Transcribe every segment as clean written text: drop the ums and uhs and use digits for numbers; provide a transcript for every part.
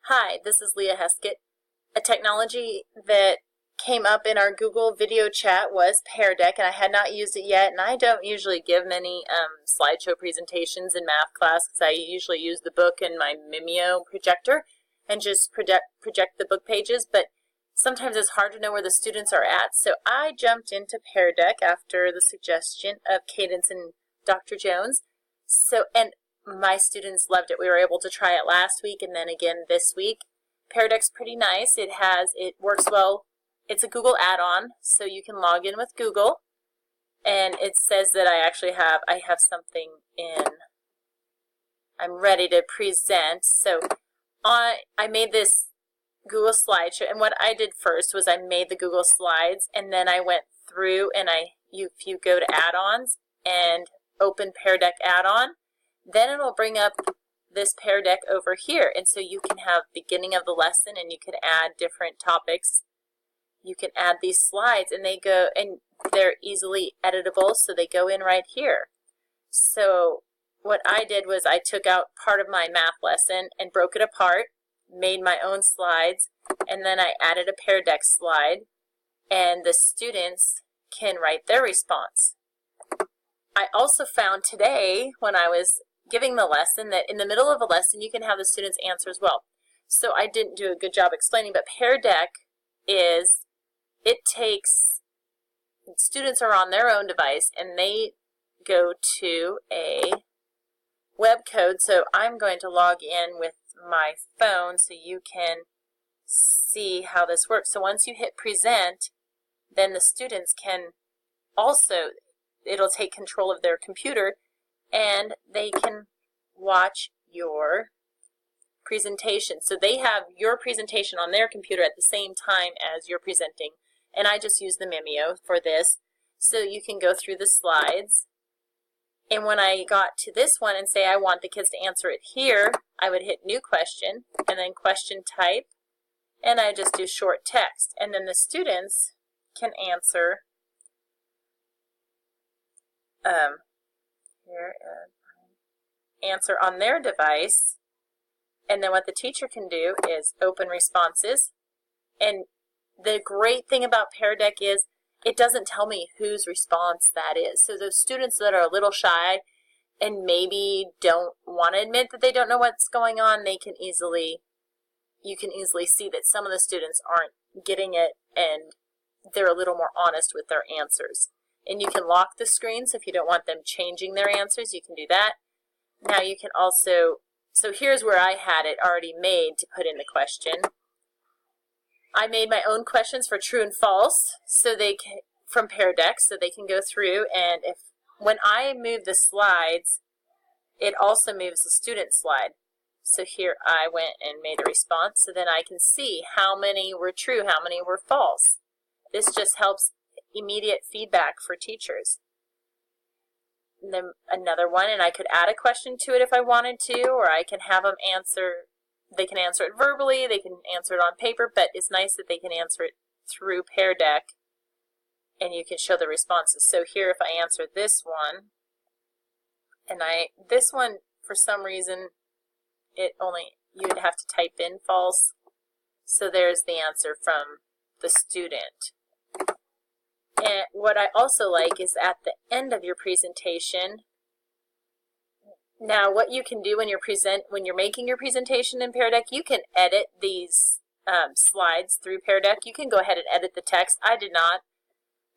Hi, this is Leah Heskett. A technology that came up in our Google video chat was Pear Deck, and I had not used it yet, and I don't usually give many slideshow presentations in math class because I usually use the book and my Mimeo projector and just project the book pages, but sometimes it's hard to know where the students are at, so I jumped into Pear Deck after the suggestion of Cadence and Dr. Jones. And my students loved it. We were able to try it last week and then again this week. Pear Deck's pretty nice. It works well. It's a Google add-on, so you can log in with Google. And it says that I have something in. I'm ready to present. So I made this Google slideshow, and what I did first was I made the Google slides, and then I went through and if you go to add-ons and open Pear Deck add-on, then it'll bring up this Pear Deck over here, and so you can have beginning of the lesson, and you can add different topics. You can add these slides, and they're easily editable, so they go in right here. So what I did was I took out part of my math lesson and broke it apart, made my own slides, and then I added a Pear Deck slide, and the students can write their response. I also found today, when I was giving the lesson, that in the middle of a lesson you can have the students answer as well. So I didn't do a good job explaining, but Pear Deck students are on their own device and they go to a web code. So I'm going to log in with my phone so you can see how this works. So once you hit present, then the students can also, it'll take control of their computer and they can watch your presentation. So they have your presentation on their computer at the same time as you're presenting. And I just use the Mimeo for this. So you can go through the slides. And when I got to this one and say I want the kids to answer it here, I would hit new question and then question type. And I just do short text. And then the students can answer answer on their device, and then what the teacher can do is open responses. And the great thing about Pear Deck is it doesn't tell me whose response that is. So those students that are a little shy and maybe don't want to admit that they don't know what's going on, you can easily see that some of the students aren't getting it and they're a little more honest with their answers. And you can lock the screen, so if you don't want them changing their answers, you can do that. Now you can also, so here's where I had it already made to put in the question. I made my own questions for true and false, so from Pear Deck, so they can go through, and when I move the slides, it also moves the student slide. So here I went and made a response, so then I can see how many were true, how many were false. This just helps immediate feedback for teachers. And then another one, and I could add a question to it if I wanted to, or I can have them answer. They can answer it verbally, they can answer it on paper, but it's nice that they can answer it through Pear Deck, and you can show the responses. So here, if I answer this one, and this one, for some reason, you would have to type in false. So there's the answer from the student. And what I also like is at the end of your presentation. Now, what you can do when you're making your presentation in Pear Deck, you can edit these slides through Pear Deck. You can go ahead and edit the text. I did not,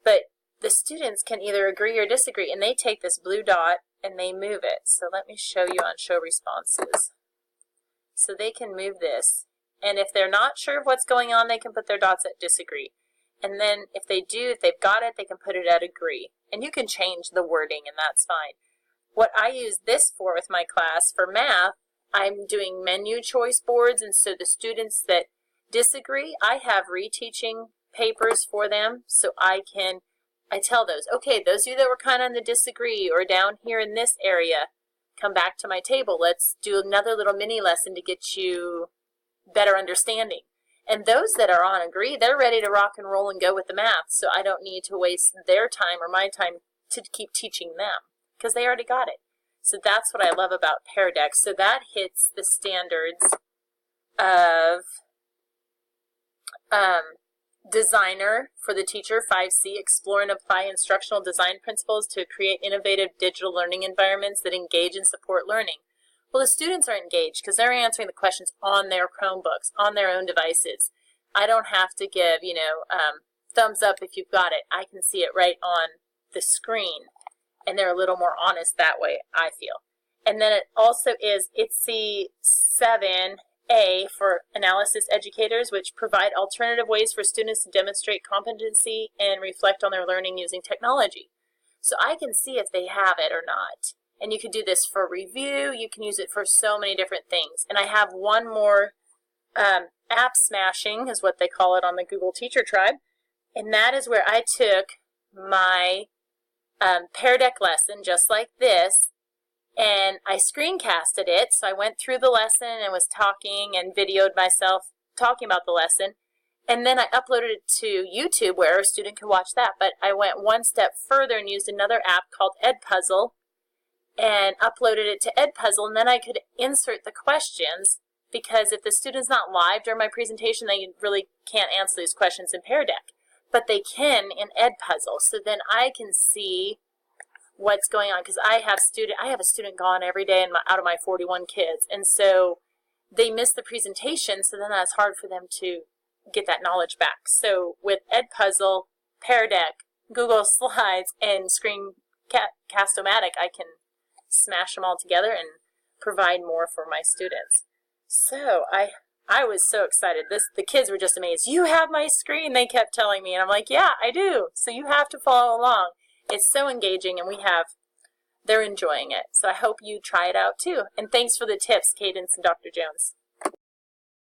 but the students can either agree or disagree, and they take this blue dot and they move it. So let me show you on Show Responses. So they can move this, and if they're not sure of what's going on, they can put their dots at disagree. And then if they've got it, they can put it at agree. And you can change the wording, and that's fine. What I use this for with my class, for math, I'm doing menu choice boards, and so the students that disagree, I have reteaching papers for them, so I tell those, okay, those of you that were kind of on the disagree or down here in this area, come back to my table. Let's do another little mini lesson to get you better understanding. And those that are on agree, they're ready to rock and roll and go with the math, so I don't need to waste their time or my time to keep teaching them, because they already got it. So that's what I love about Pear Deck. So that hits the standards of Designer for the teacher, 5C, explore and apply instructional design principles to create innovative digital learning environments that engage and support learning. Well, the students are engaged because they're answering the questions on their Chromebooks, on their own devices. I don't have to give, thumbs up if you've got it. I can see it right on the screen, and they're a little more honest that way, I feel. And then it also is ITSE 7A for analysis educators, which provide alternative ways for students to demonstrate competency and reflect on their learning using technology. So I can see if they have it or not. And you can do this for review. You can use it for so many different things. And I have one more app smashing is what they call it on the Google Teacher Tribe. And that is where I took my Pear Deck lesson just like this, and I screencasted it. So I went through the lesson and was talking and videoed myself talking about the lesson. And then I uploaded it to YouTube where a student could watch that. But I went one step further and used another app called Edpuzzle and uploaded it to Edpuzzle, and then I could insert the questions, because if the student's not live during my presentation, they really can't answer these questions in Pear Deck. But they can in Edpuzzle, so then I can see what's going on, because I have a student gone every day out of my 41 kids, and so they miss the presentation, so then that's hard for them to get that knowledge back. So with Edpuzzle, Pear Deck, Google Slides, and Screencast-O-Matic, I can smash them all together and provide more for my students. So I was so excited. The kids were just amazed. You have my screen, they kept telling me, and I'm like, yeah, I do. So you have to follow along. It's so engaging, and they're enjoying it. So I hope you try it out too. And thanks for the tips, Cadence and Dr. Jones.